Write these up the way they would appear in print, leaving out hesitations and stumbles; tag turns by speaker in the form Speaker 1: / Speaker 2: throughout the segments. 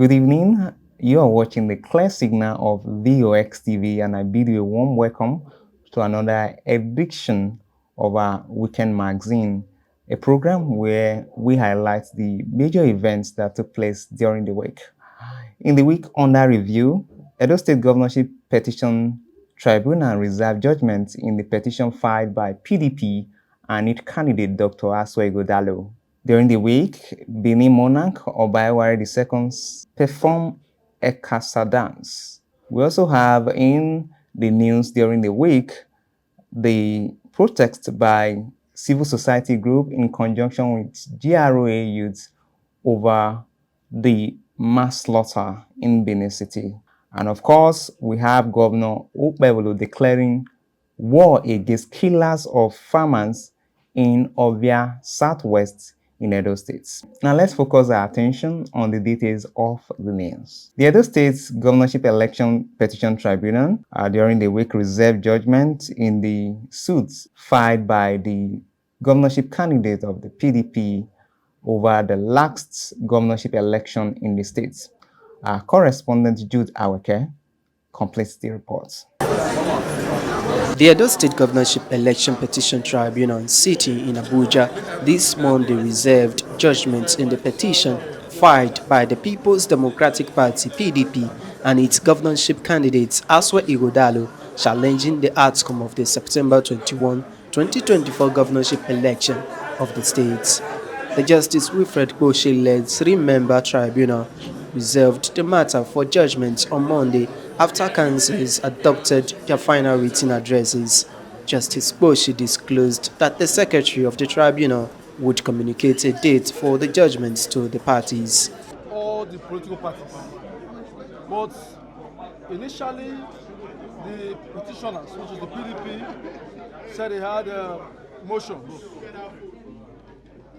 Speaker 1: Good evening. You are watching the clear signal of VOS TV, and I bid you a warm welcome to another edition of our weekend magazine, a program where we highlight the major events that took place during the week. In the week under review, Edo State Governorship Petition Tribunal reserved judgment in the petition filed by PDP and its candidate Dr. Aswe Godalo. During the week, Benin monarch Obaewari II performed a casa dance. We also have in the news during the week the protest by civil society group in conjunction with GROA youths over the mass slaughter in Benin City. And of course, we have Governor Okpebholo declaring war against killers of farmers in Ovia Southwest in Edo State. Now let's focus our attention on the details of the news. The Edo State's Governorship Election Petition Tribunal during the week reserved judgment in the suits filed by the governorship candidate of the PDP over the last governorship election in the state. Our correspondent Jude Aweke completes the report.
Speaker 2: The Edo State Governorship Election Petition Tribunal sitting in Abuja this Monday reserved judgment in the petition filed by the People's Democratic Party (PDP) and its governorship candidates Aswe Igodalo, challenging the outcome of the September 21, 2024 governorship election of the state. The Justice Wilfred Boshe-led three-member tribunal reserved the matter for judgment on Monday after councils adopted their final written addresses. Justice Boshe disclosed that the secretary of the tribunal would communicate a date for the judgments to the parties.
Speaker 3: All the political parties. But initially, the petitioners, which is the PDP, said they had motions.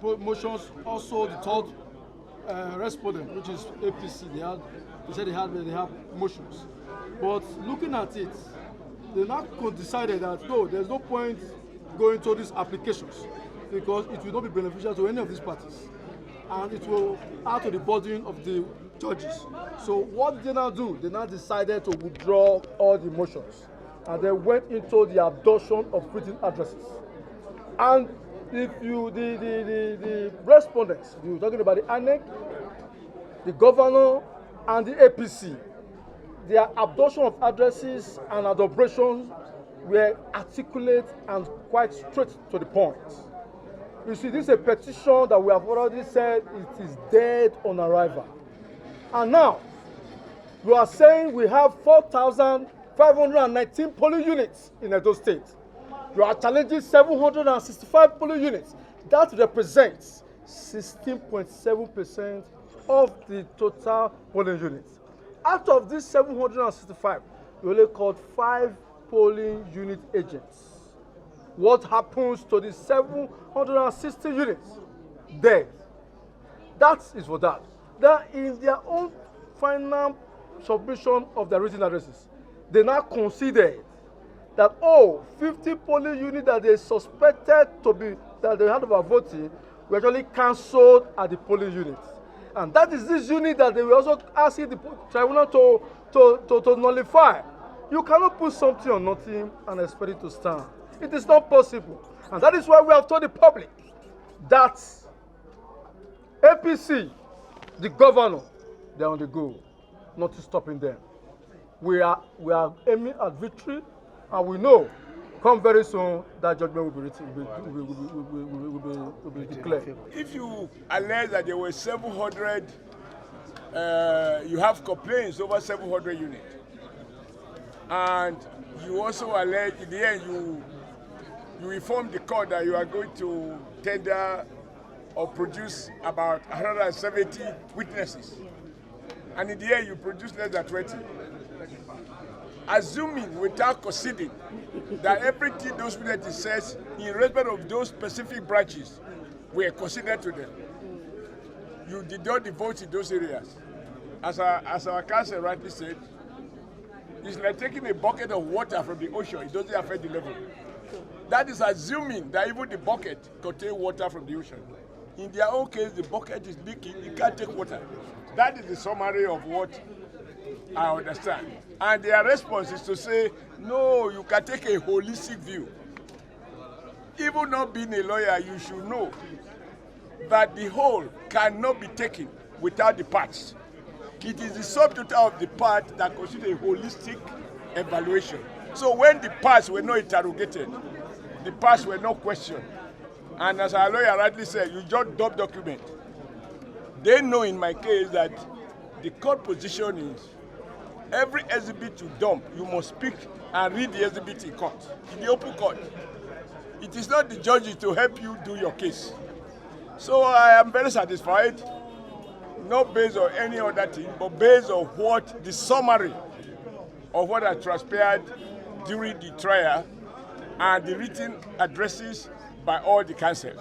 Speaker 3: Motions, also the third respondent, which is APC, they said they have motions. But looking at it, they now decided that no, there's no point going to these applications because it will not be beneficial to any of these parties, and it will add to the burden of the judges. So what did they now do? They now decided to withdraw all the motions, and they went into the adoption of written addresses. And if you the respondents, you're talking about the ANEC, the governor, and the APC, their adoption of addresses and adoptions were articulate and quite straight to the point. You see, this is a petition that we have already said it is dead on arrival. And now, you are saying we have 4,519 polling units in Edo State. You are challenging 765 polling units. That represents 16.7% of the total polling units. Out of these 765, we only called 5 polling unit agents. What happens to the 760 units? Dead. That is for that. They are in their own final submission of their written addresses. They now considered that 50 polling units that they suspected to be that they had about voting were actually cancelled at the polling units. And that is this unit that they were also asking the tribunal to nullify. You cannot put something on nothing and expect it to stand. It is not possible. And that is why we have told the public that APC, the governor, they are on the go. Nothing stopping them. We are aiming at victory, and we know come very soon that judgment will be declared.
Speaker 4: If you allege that there were 700, you have complaints over 700 units, and you also allege in the end you inform the court that you are going to tender or produce about 170 witnesses, and in the end you produce less than 20. Assuming without conceding that everything those witnesses says in respect of those specific branches were considered to them, you deduct the votes in those areas. As our counsel rightly said, it's like taking a bucket of water from the ocean. It doesn't affect the level. That is assuming that even the bucket contains water from the ocean. In their own case, the bucket is leaking, you can't take water. That is the summary of what I understand. And their response is to say, no, you can take a holistic view. Even not being a lawyer, you should know that the whole cannot be taken without the parts. It is the subtotal of the part that constitutes a holistic evaluation. So when the parts were not interrogated, the parts were not questioned, and as our lawyer rightly said, you just dump document. They know in my case that the court position is every exhibit you dump, you must speak and read the exhibit in court, in the open court. It is not the judges to help you do your case. So I am very satisfied, not based on any other thing, but based on what the summary of what has transpired during the trial and the written addresses by all the counsels.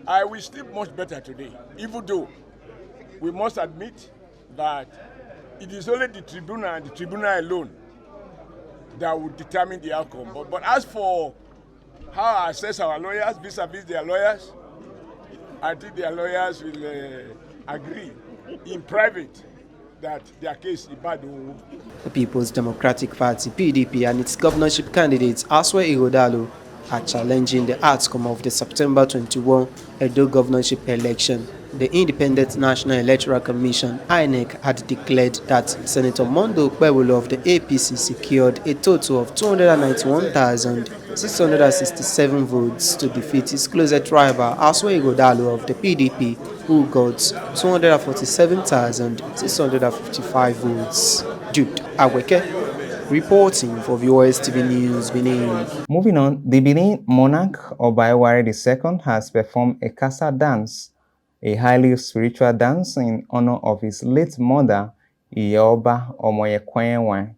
Speaker 4: I will sleep much better today, even though we must admit that it is only the tribunal and the tribunal alone that will determine the outcome. But as for how I assess our lawyers vis-a-vis their lawyers, I think their lawyers will agree in private that their case is bad.
Speaker 2: The People's Democratic Party (PDP) and its governorship candidates Aswe Ighodalo are challenging the outcome of the September 21 Edo governorship election. The Independent National Electoral Commission (INEC) had declared that Senator Mondo Okpebholo of the APC secured a total of 291,667 votes to defeat his closest rival Aswe Ighodalo of the PDP, who got 247,655 votes. Jude Aweke reporting for VOS TV News, Benin.
Speaker 1: Moving on, the Benin monarch Obaeware II has performed a Kasa dance, a highly spiritual dance in honor of his late mother, Iyoba Omoyekwenwa.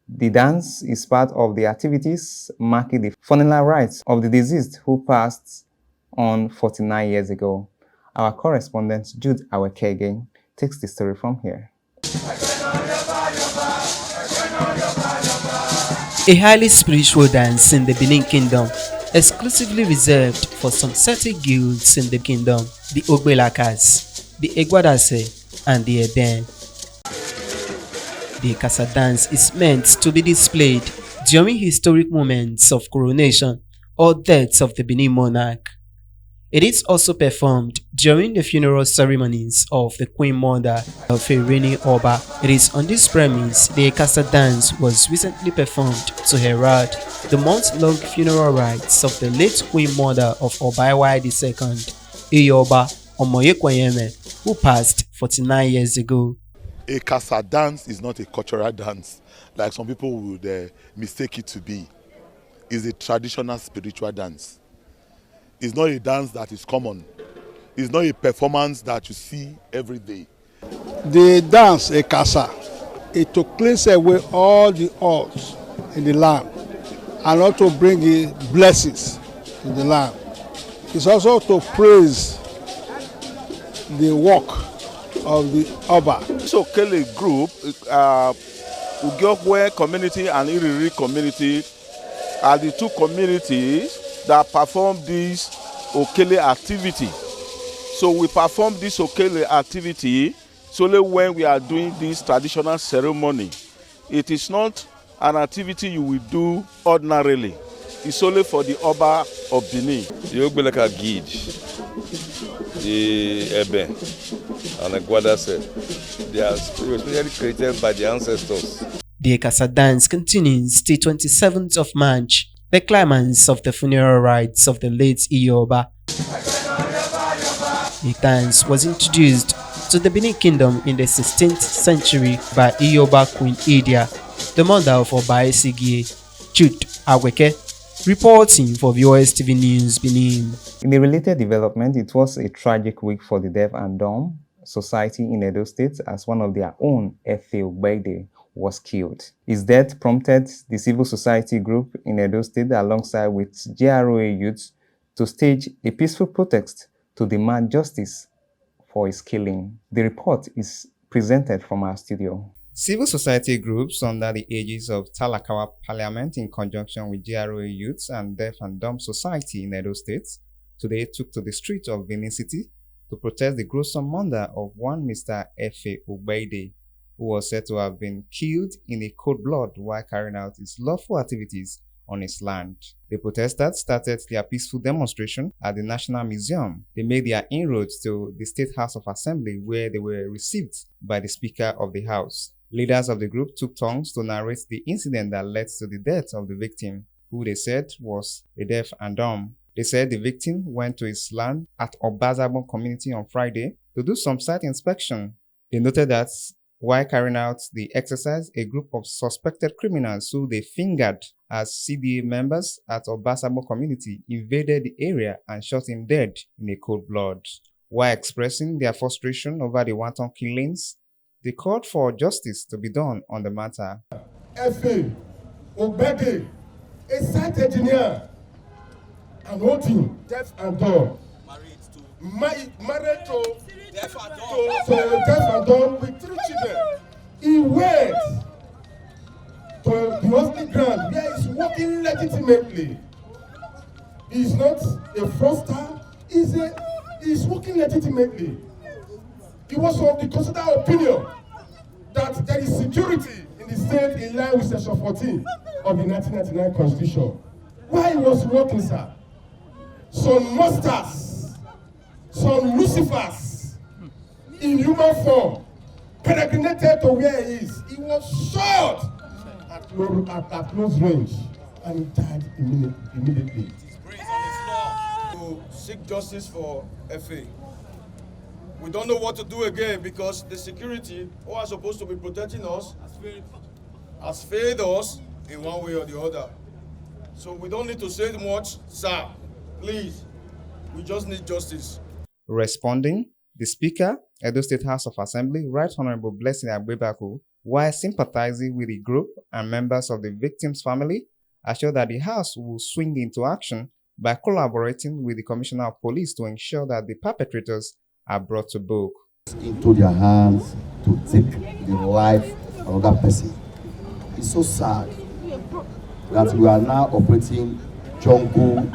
Speaker 1: The dance is part of the activities marking the funeral rites of the deceased who passed on 49 years ago. Our correspondent Jude Aweke takes the story from here.
Speaker 2: A highly spiritual dance in the Benin Kingdom, exclusively reserved for some certain guilds in the kingdom, the Ogbelakas, the Egwadase, and the Eden. The Kasa dance is meant to be displayed during historic moments of coronation or deaths of the Benin monarch. It is also performed during the funeral ceremonies of the Queen Mother of Irene Oba. It is on this premise the Kasa dance was recently performed to herald the month-long funeral rites of the late Queen Mother of Obaeware II, Iyoba Omoyekwenwa, who passed 49 years ago.
Speaker 5: A Kasa dance is not a cultural dance like some people would mistake it to be. It's a traditional spiritual dance. It's not a dance that is common. It's not a performance that you see every day.
Speaker 3: The dance, a Kasa, it to cleanse away all the odds in the land and also bring blessings in the land. It's also to praise the work of the Oba.
Speaker 6: So Kele group, Ugiokwe community and Iriri community are the two communities that perform this Okele activity. So we perform this Okele activity solely when we are doing this traditional ceremony. It is not an activity you will do ordinarily. It's only for the Oba of Benin.
Speaker 7: The Ogbelaka Gid, the Ebe, and the Gwadase, they are especially created by the ancestors.
Speaker 2: The Kasa dance continues till 27th of March, the climax of the funeral rites of the late Iyoba. The dance was introduced to the Benin Kingdom in the 16th century by Iyoba Queen Idia, the mother of Oba Esigie. Jude Aweke reporting for VOS TV News, Benin.
Speaker 1: In a related development, it was a tragic week for the deaf and dumb society in Edo State as one of their own, Efe Ogbede, was killed. His death prompted the civil society group in Edo State alongside with GROA youths to stage a peaceful protest to demand justice for his killing. The report is presented from our studio. Civil society groups under the aegis of Talakawa Parliament in conjunction with GROA youths and deaf and dumb society in Edo State today took to the streets of Benin City to protest the gruesome murder of one Mr. Efe Ubaide, who was said to have been killed in a cold blood while carrying out his lawful activities on his land. The protesters started their peaceful demonstration at the National Museum. They made their inroads to the State House of Assembly, where they were received by the Speaker of the House. Leaders of the group took turns to narrate the incident that led to the death of the victim, who they said was a deaf and dumb. They said the victim went to his land at Obazabon community on Friday to do some site inspection. They noted that while carrying out the exercise, a group of suspected criminals who they fingered as CDA members at Obasabo community invaded the area and shot him dead in a cold blood. While expressing their frustration over the wanton killings, they called for justice to be done on the matter.
Speaker 8: Efe Ubaide, a site engineer, and whole team, deaf and dumb, married to deaf and dumb with 3 children. He went to the hosting ground where he's working legitimately. He's not a fraudster, he's working legitimately. He was of the considered opinion that there is security in the state in line with Section 14 of the 1999 Constitution. While he was working, sir, some monsters, some Lucifers in human form peregrinated to where he is. He was shot at close range and he died immediately.
Speaker 3: To seek justice for Efe. We don't know what to do again because the security who are supposed to be protecting us has failed us in one way or the other. So we don't need to say much, sir. Please, we just need justice.
Speaker 1: Responding, the Speaker, Edo State House of Assembly, Right Honorable Blessing Agbebaku, while sympathizing with the group and members of the victim's family, assured that the House will swing into action by collaborating with the Commissioner of Police to ensure that the perpetrators are brought to book.
Speaker 9: Into their hands to take the life of another person. It's so sad that we are now operating jungle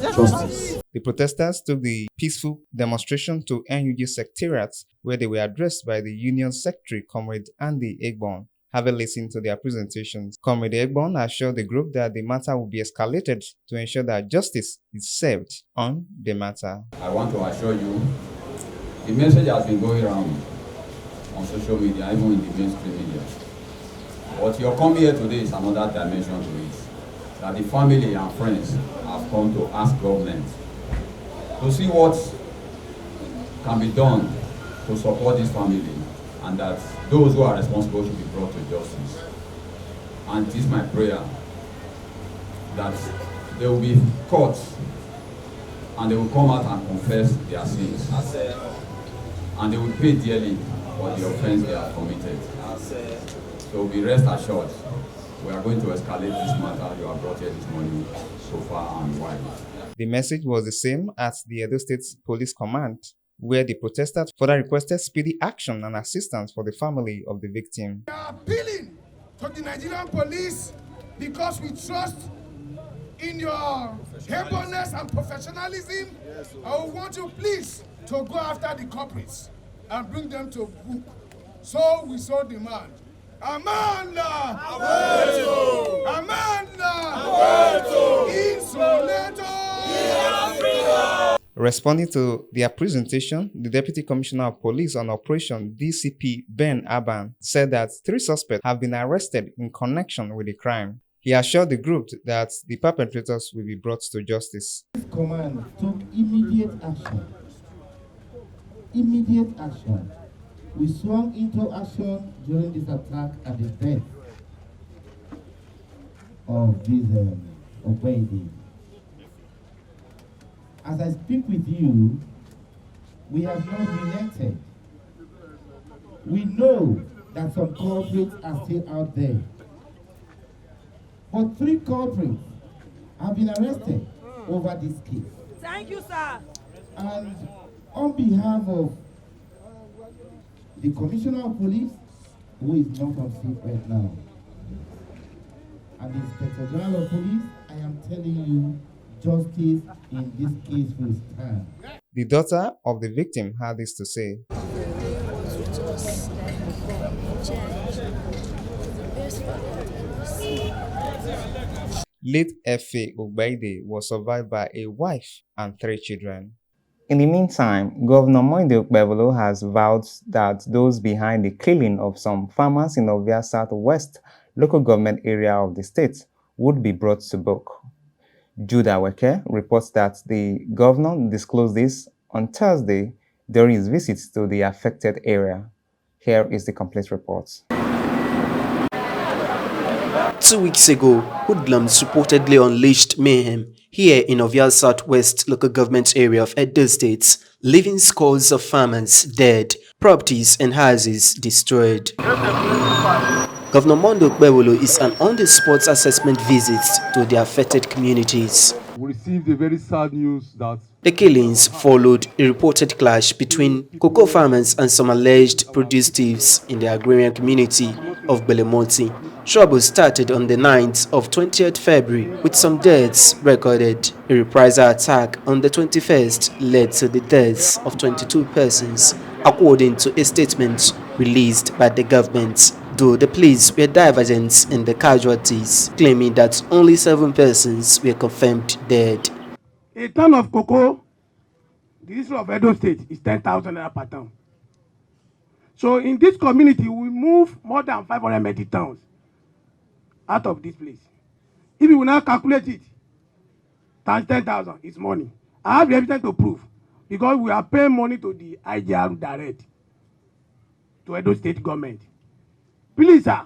Speaker 9: justice.
Speaker 1: The protesters took the peaceful demonstration to NUG Secretariat, where they were addressed by the Union Secretary, Comrade Andy Egbon. Having listened to their presentations, Comrade Egbon assured the group that the matter will be escalated to ensure that justice is served on the matter.
Speaker 10: I want to assure you, the message has been going around on social media, even in the mainstream media. But your coming here today is another dimension to it. That the family and friends have come to ask government to see what can be done to support this family, and that those who are responsible should be brought to justice. And it is my prayer that they will be caught and they will come out and confess their sins. And they will pay dearly for the offense they have committed. So be rest assured, we are going to escalate this matter you have brought here this morning so far and wide.
Speaker 1: The message was the same at the Edo State Police Command, where the protesters further requested speedy action and assistance for the family of the victim.
Speaker 8: We are appealing to the Nigerian police because we trust in your humbleness and professionalism. I want you please to go after the culprits and bring them to book. So we so demand. Amanda! Aweto! Amanda! Aweto! Insulator!
Speaker 1: Responding to their presentation, the Deputy Commissioner of Police on Operation DCP Ben Aban said that 3 suspects have been arrested in connection with the crime. He assured the group that the perpetrators will be brought to justice.
Speaker 9: This command took immediate action. Immediate action. We swung into action during this attack at the death of this Ubaide. As I speak with you, we have not relented. We know that some culprits are still out there. But 3 culprits have been arrested over this case.
Speaker 11: Thank you, sir.
Speaker 9: And on behalf of the Commissioner of Police, who is not on seat right now, and the Inspector General of Police, I am telling you justice in this case will stand.
Speaker 1: The daughter of the victim had this to say. Late F.A. Ogbaide was survived by a wife and 3 children. In the meantime, Governor Monday Okpebholo has vowed that those behind the killing of some farmers in Ovia Southwest local government area of the state would be brought to book. Judah Weke reports that the governor disclosed this on Thursday during his visit to the affected area. Here is the complete report.
Speaker 2: 2 weeks ago, hoodlums reportedly unleashed mayhem here in Ovia Southwest local government area of Edo State, leaving scores of farmers dead, properties and houses destroyed. Governor Monday Okpebholo is an on-the-spot assessment visit to the affected communities.
Speaker 3: We received a very sad news that
Speaker 2: The killings followed a reported clash between cocoa farmers and some alleged produce thieves in the agrarian community of Belemonti. Trouble started on the 9th of 20th February with some deaths recorded. A reprisal attack on the 21st led to the deaths of 22 persons, according to a statement released by the government, though the police were divergent in the casualties, claiming that only 7 persons were confirmed dead.
Speaker 11: A ton of cocoa, the history of Edo State is 10,000 naira per ton. So in this community, we move more than 500 metric tons out of this place. If you will now calculate it, times 10,000 is money. I have the evidence to prove because we are paying money to the IGR direct to Edo State government. Please, sir,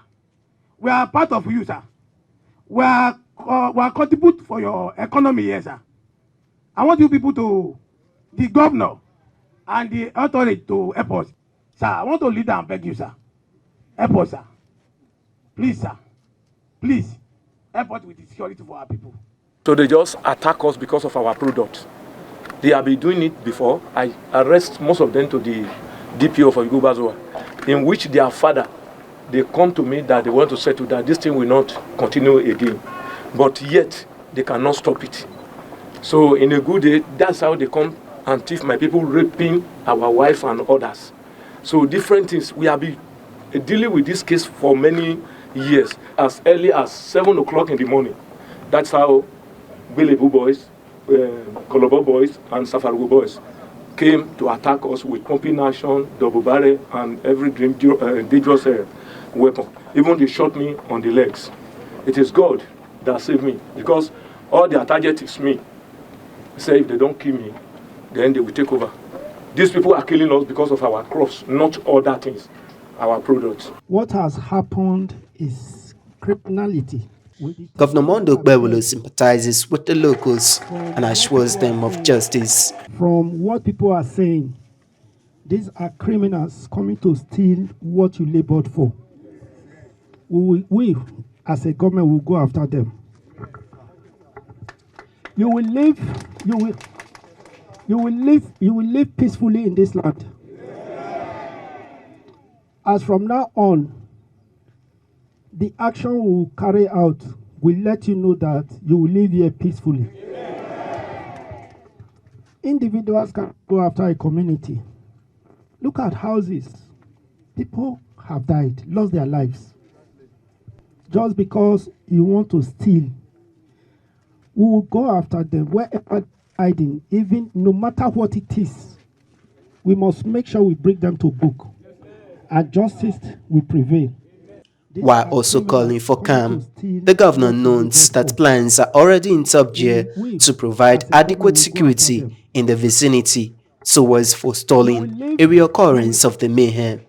Speaker 11: we are part of you, sir. We are contribute for your economy here, sir. I want you people to, the governor and the authority to help us. Sir, I want to lead and beg you, sir. Help us, sir. Please, sir. Please, help us with the security for our people.
Speaker 12: So they just attack us because of our product. They have been doing it before. I arrest most of them to the DPO for Guber, in which their father, they come to me that they want to settle that this thing will not continue again. But yet, they cannot stop it. So in a good day, that's how they come and thief my people, raping our wife and others. So different things. We have been dealing with this case for many years, as early as 7 o'clock in the morning. That's how Belebu boys, Kolobo boys, and Safarugu boys came to attack us with pumping action, double barrel, and every dangerous weapon. Even they shot me on the legs. It is God that saved me, because all their target is me. Say if they don't kill me, then they will take over. These people are killing us because of our crops, not other things, our products.
Speaker 11: What has happened is criminality.
Speaker 2: Governor Monday Okpebholo sympathizes with the locals and assures them of justice.
Speaker 11: From what people are saying, these are criminals coming to steal what you labored for. We as a government, will go after them. You will live peacefully in this land. As from now on, the action we will carry out will let you know that you will live here peacefully. Individuals can go after a community. Look at houses. People have died, lost their lives. Just because you want to steal, we will go after them wherever hiding, even no matter what it is. We must make sure we bring them to book, and justice will prevail.
Speaker 2: While also calling for calm, the governor notes that plans are already in top gear to provide adequate security in the vicinity towards forestalling a reoccurrence of the mayhem.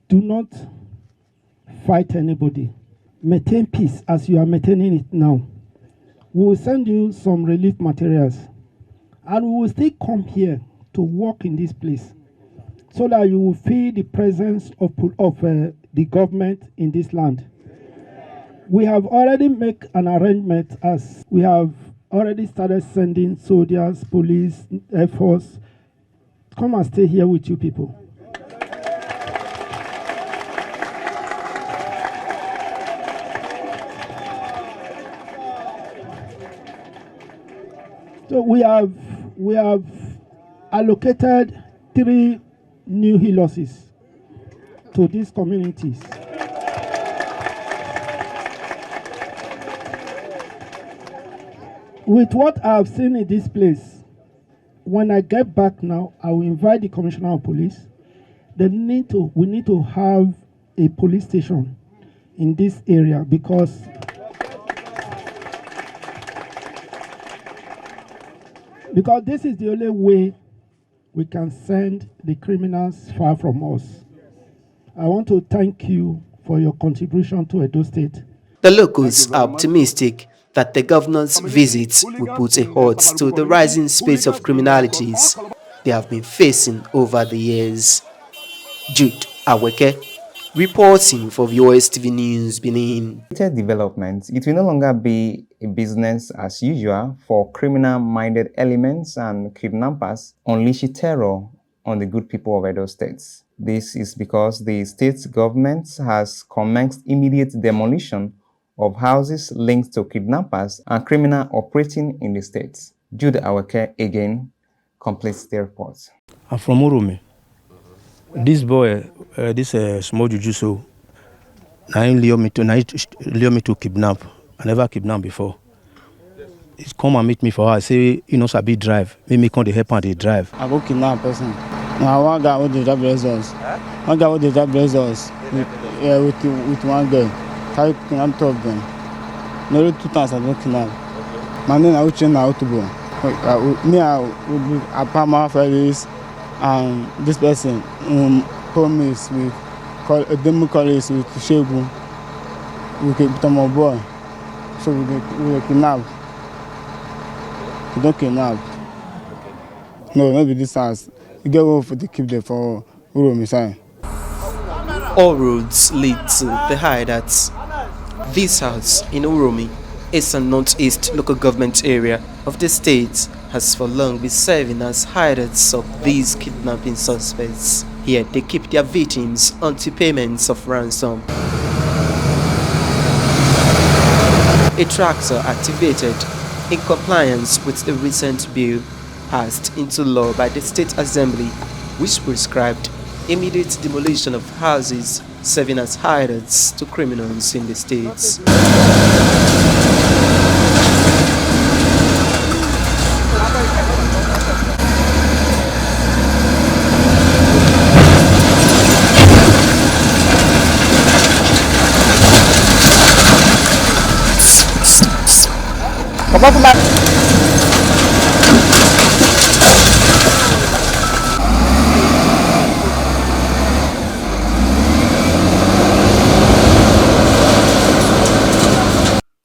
Speaker 11: Do not fight anybody. Maintain peace as you are maintaining it now. We will send you some relief materials, and we will still come here to work in this place so that you will feel the presence of the government in this land. We have already made an arrangement, as we have already started sending soldiers, police, Air Force. Come and stay here with you people. we have allocated 3 new HELOSes to these communities. With what I've seen in this place, when I get back now, I will invite the Commissioner of Police. We need to have a police station in this area because this is the only way we can send the criminals far from us. I want to thank you for your contribution to Edo State.
Speaker 2: The locals are optimistic that the governor's visit will put a halt to the rising spate of criminalities they have been facing over the years. Jude Aweke, reporting for VOS TV News, Benin.
Speaker 1: Developments, it will no longer be a business as usual for criminal-minded elements and kidnappers unleashing terror on the good people of Edo State. This is because the state government has commenced immediate demolition of houses linked to kidnappers and criminals operating in the state. Jude Aweke again completes the report.
Speaker 13: I'm from Uromi. This boy, this small juju, so now he lure me to kidnap. I never kidnapped before. He come and meet me for her. Say, you know, Sabi drive. Me come to help and they drive.
Speaker 14: I go kidnap a person. Now one guy with the job results. One guy with the job results. With one girl. Carry kidnap 2 of them. No 2 times I don't kidnap. My name I will change now to go. Me I will be a palmer for this. And this person promise with a demo college with Shegun. We can put on boy. So we kidnap. We don't kidnap. No, not with this house. We get over for the keep there for Uromi side.
Speaker 2: All roads lead to the hideouts. This house in Uromi, Eastern Northeast local government area of the state, has for long been serving as hideouts of these kidnapping suspects. Here they keep their victims until payments of ransom. A tractor activated in compliance with the recent bill passed into law by the State Assembly, which prescribed immediate demolition of houses serving as hideouts to criminals in the states.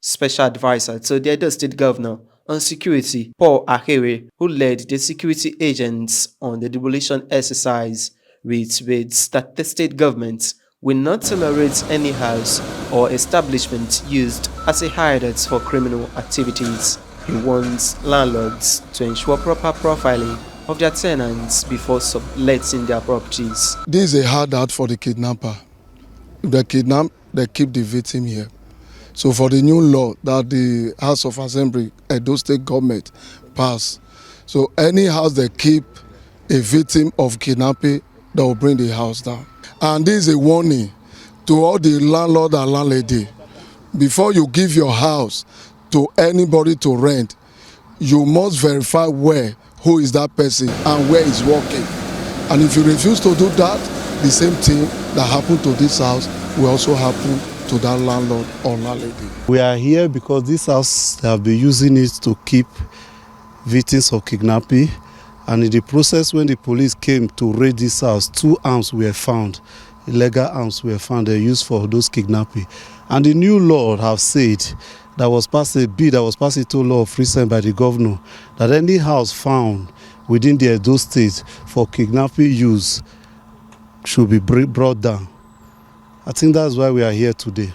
Speaker 2: Special advisor to the Edo State Governor on Security, Paul Ahere, who led the security agents on the demolition exercise, reiterates that the state government will not tolerate any house or establishment used as a hideout for criminal activities. He wants landlords to ensure proper profiling of their tenants before subletting their properties.
Speaker 15: This is a hideout for the kidnapper. If they kidnap, they keep the victim here. So for the new law that the House of Assembly, Edo State government passed, so any house they keep a victim of kidnapping, they will bring the house down. And this is a warning to all the landlord and landlady. Before you give your house to anybody to rent, you must verify who is that person and where he's working. And if you refuse to do that, the same thing that happened to this house will also happen to that landlord or landlady.
Speaker 16: We are here because this house, they have been using it to keep victims of kidnapping. And in the process, when the police came to raid this house, 2 arms were found. Illegal arms were found. They're used for those kidnapping. And the new law have said that was passed a bill that was passed into law of recent by the governor that any house found within the Edo State for kidnapping use should be brought down. I think that's why we are here today.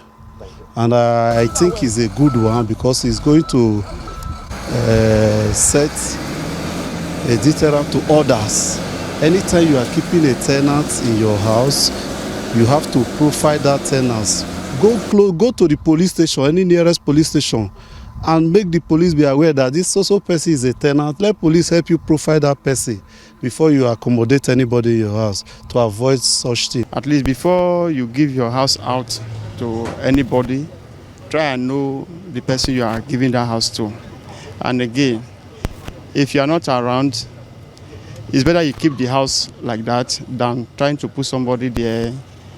Speaker 16: And I think it's a good one because it's going to set a deterrent to others. Anytime you are keeping a tenant in your house, you have to profile that tenant. Go to the police station, any nearest police station, and make the police be aware that this social person is a tenant. Let police help you profile that person before you accommodate anybody in your house to avoid such thing.
Speaker 17: At least before you give your house out to anybody, try and know the person you are giving that house to. And again, if you are not around, it's better you keep the house like that than trying to put somebody there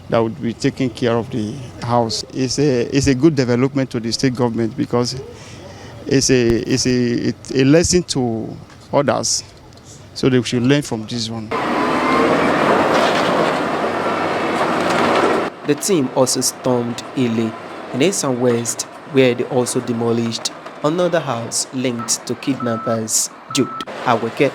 Speaker 17: that would be taking care of the house. It's a good development to the state government because it's a lesson to others, so they should learn from this one.
Speaker 2: The team also stormed Ile in Esan West, where they also demolished another house linked to kidnappers. Jude Aweke,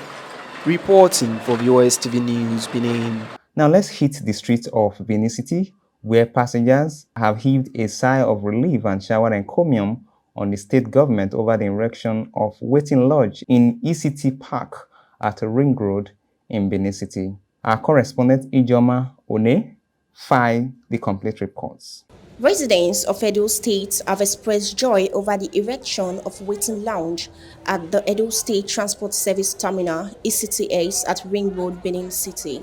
Speaker 2: reporting for VOS TV News, Benin.
Speaker 1: Now let's hit the streets of Benin City, where passengers have heaved a sigh of relief and showered encomium on the state government over the erection of waiting lodge in ECT Park at Ring Road in Benin City. Our correspondent Ijoma One filed the complete reports.
Speaker 18: Residents of Edo State have expressed joy over the erection of waiting lounge at the Edo State Transport Service Terminal ECTS at Ring Road, Benin City.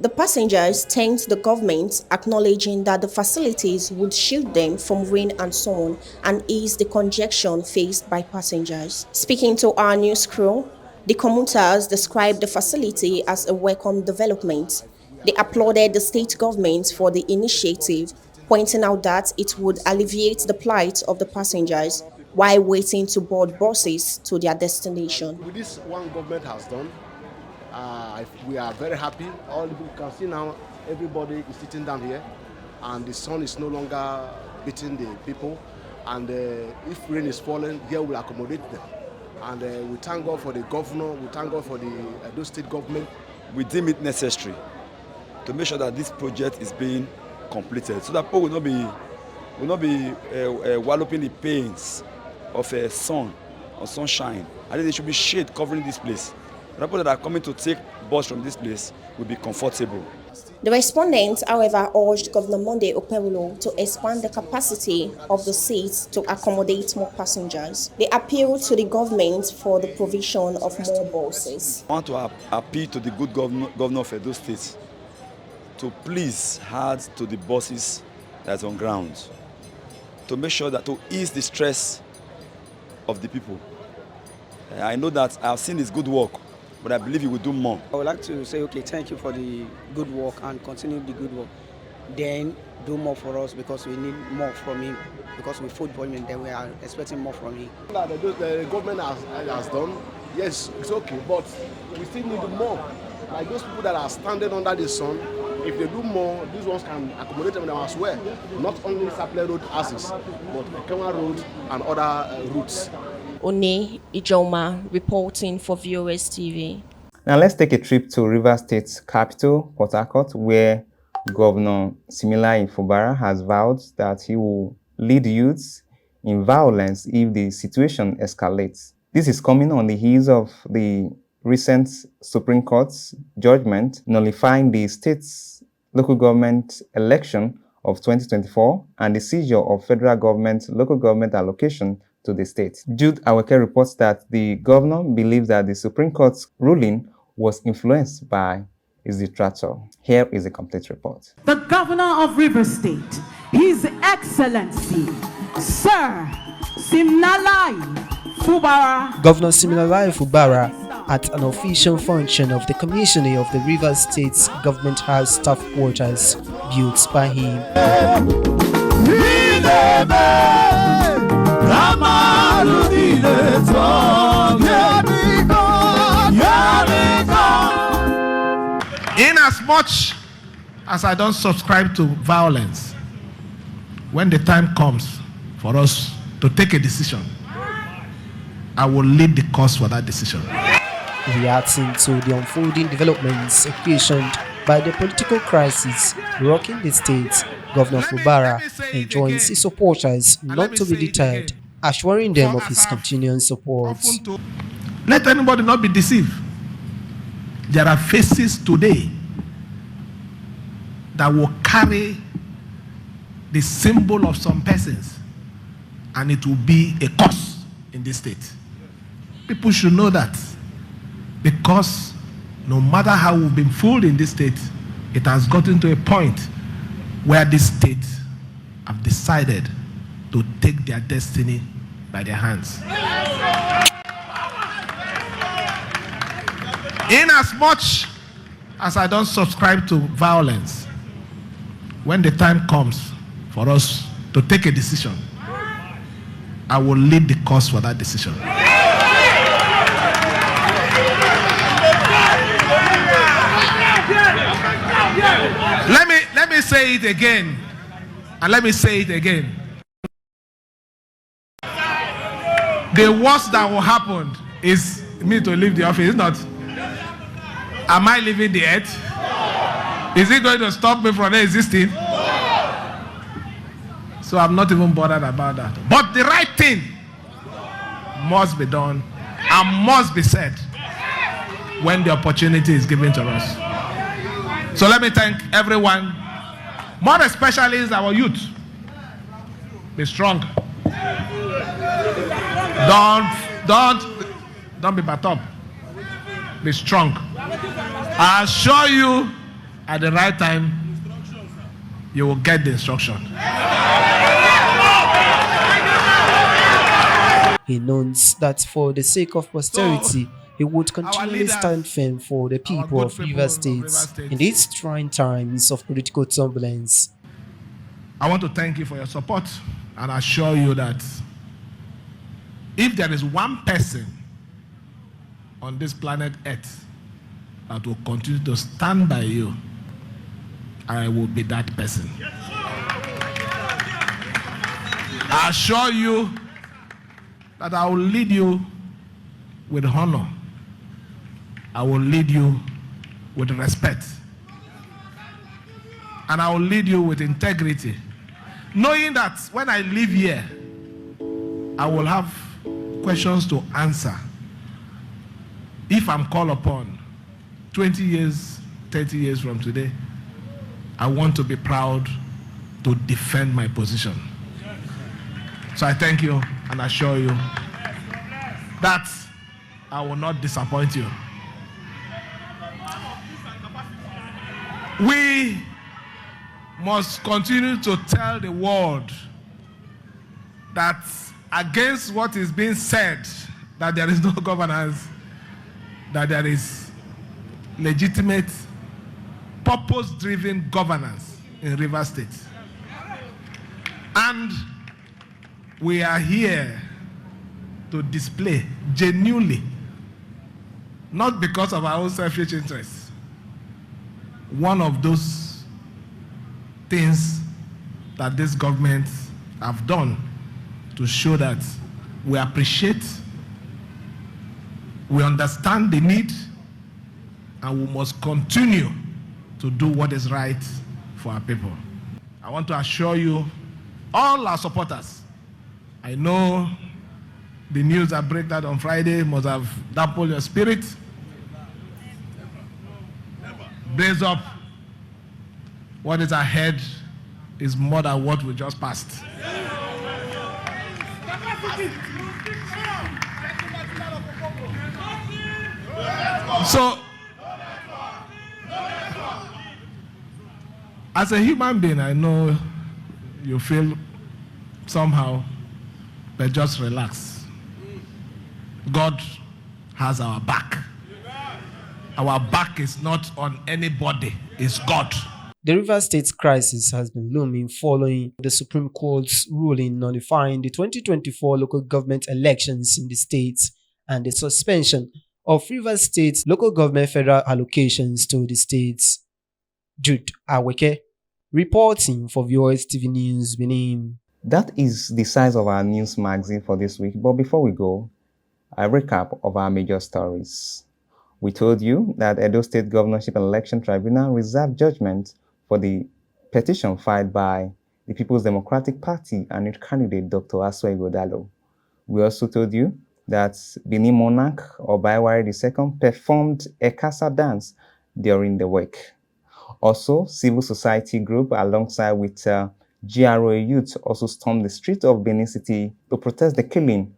Speaker 18: The passengers thanked the government, acknowledging that the facilities would shield them from rain and sun and ease the congestion faced by passengers. Speaking to our news crew, the commuters described the facility as a welcome development. They applauded the state government for the initiative, pointing out that it would alleviate the plight of the passengers while waiting to board buses to their destination.
Speaker 19: With this one government has done, we are very happy. All you can see now, everybody is sitting down here, and the sun is no longer beating the people. And if rain is falling, here we'll accommodate them. And we thank God for the governor. We thank God for the Edo State government.
Speaker 20: We deem it necessary to make sure that this project is being completed, so that people will not be walloping the pains of sun or sunshine. I think there should be shade covering this place. The people that are coming to take bus from this place will be comfortable.
Speaker 18: The respondents, however, urged Governor Monday Okpebholo to expand the capacity of the seats to accommodate more passengers. They appealed to the government for the provision of more buses.
Speaker 20: I want to appeal to the good governor of Edo State to please add to the buses that's on ground, to make sure that to ease the stress of the people. I know that I've seen his good work, but I believe he will do more.
Speaker 21: I would like to say, okay, thank you for the good work and continue the good work. Then do more for us because we need more from him. Because we fought for him and then we are expecting more from him.
Speaker 19: The government has done, yes, it's okay, but we still need more. Like those people that are standing under the sun, if they do more, these ones can accommodate them as well. Not only Sapele Road access, but Kema Road and other routes.
Speaker 18: One Ijoma reporting for VOS TV.
Speaker 1: Now let's take a trip to Rivers State's capital, Port Harcourt, where Governor Similayi Fubara has vowed that he will lead youths in violence if the situation escalates. This is coming on the heels of the recent Supreme Court's judgment nullifying the state's local government election of 2024 and the seizure of federal government local government allocation to the state. Jude Aweke reports that the governor believes that the Supreme Court's ruling was influenced by his detractor. Here is a complete report.
Speaker 22: The Governor of Rivers State, His Excellency, Sir Similayi Fubara.
Speaker 2: Governor Similayi Fubara, at an official function of the commissioning of the Rivers State's Government House staff quarters built by him.
Speaker 23: In as much as I don't subscribe to violence, when the time comes for us to take a decision, I will lead the cause for that decision.
Speaker 2: Reacting to the unfolding developments occasioned by the political crisis rocking the state, Governor Fubara enjoins his supporters not to be deterred, assuring them of his continuing support.
Speaker 23: Let anybody not be deceived. There are faces today that will carry the symbol of some persons, and it will be a cause in this state. People should know that, because no matter how we've been fooled in this state, it has gotten to a point where this state have decided to take their destiny by their hands. In as much as I don't subscribe to violence, when the time comes for us to take a decision, I will lead the cause for that decision. Let me say it again, and let me say it again. The worst that will happen is me to leave the office. It's not. Am I leaving the earth? Is it going to stop me from existing? So I'm not even bothered about that. But the right thing must be done and must be said when the opportunity is given to us. So let me thank everyone, more especially is our youth. Be strong. Don't be bad up. Be strong. I assure you, at the right time, you will get the instruction.
Speaker 2: He notes that for the sake of posterity, he would continually stand firm for the people of Rivers State in these trying times of political turbulence.
Speaker 23: I want to thank you for your support and assure you that if there is one person on this planet Earth that will continue to stand by you, I will be that person. I assure you that I will lead you with honor. I will lead you with respect. And I will lead you with integrity. Knowing that when I leave here, I will have questions to answer. If I'm called upon 20 years, 30 years from today, I want to be proud to defend my position. So I thank you and assure you that I will not disappoint you. We must continue to tell the world that against what is being said, that there is no governance, that there is legitimate, purpose-driven governance in Rivers State. And we are here to display genuinely, not because of our own selfish interests, one of those things that this government have done to show that we appreciate, we understand the need, and we must continue to do what is right for our people. I want to assure you, all our supporters, I know the news that broke out on Friday must have dampened your spirit. Blaze up. What is ahead is more than what we just passed. So, as a human being, I know you feel somehow, but just relax. God has our back. Our back is not on anybody, it's God.
Speaker 2: The Rivers State crisis has been looming following the Supreme Court's ruling nullifying the 2024 local government elections in the state and the suspension of Rivers State's local government federal allocations to the states. Jude Aweke, reporting for VOS TV News, Benin.
Speaker 1: That is the size of our news magazine for this week. But before we go, a recap of our major stories. We told you that Edo State Governorship Election Tribunal reserved judgment for the petition filed by the People's Democratic Party and its candidate Dr. Aswa Igodalo. We also told you that Benin monarch Obaiwari II performed a casa dance during the wake. Also, civil society group alongside with GROA youth also stormed the streets of Benin City to protest the killing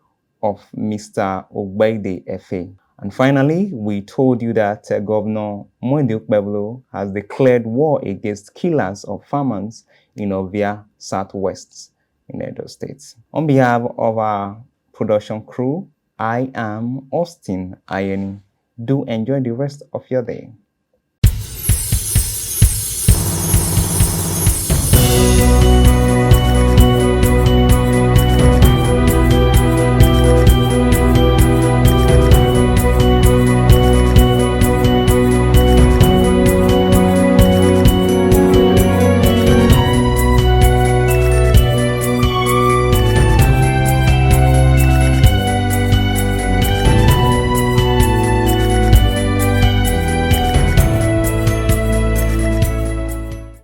Speaker 1: of Mr. Ogbeide Efe. And finally, we told you that Governor Monday Okpebholo has declared war against killers of farmers in Ovia Southwest in Edo State. On behalf of our production crew, I am Austin Ayeni. Do enjoy the rest of your day.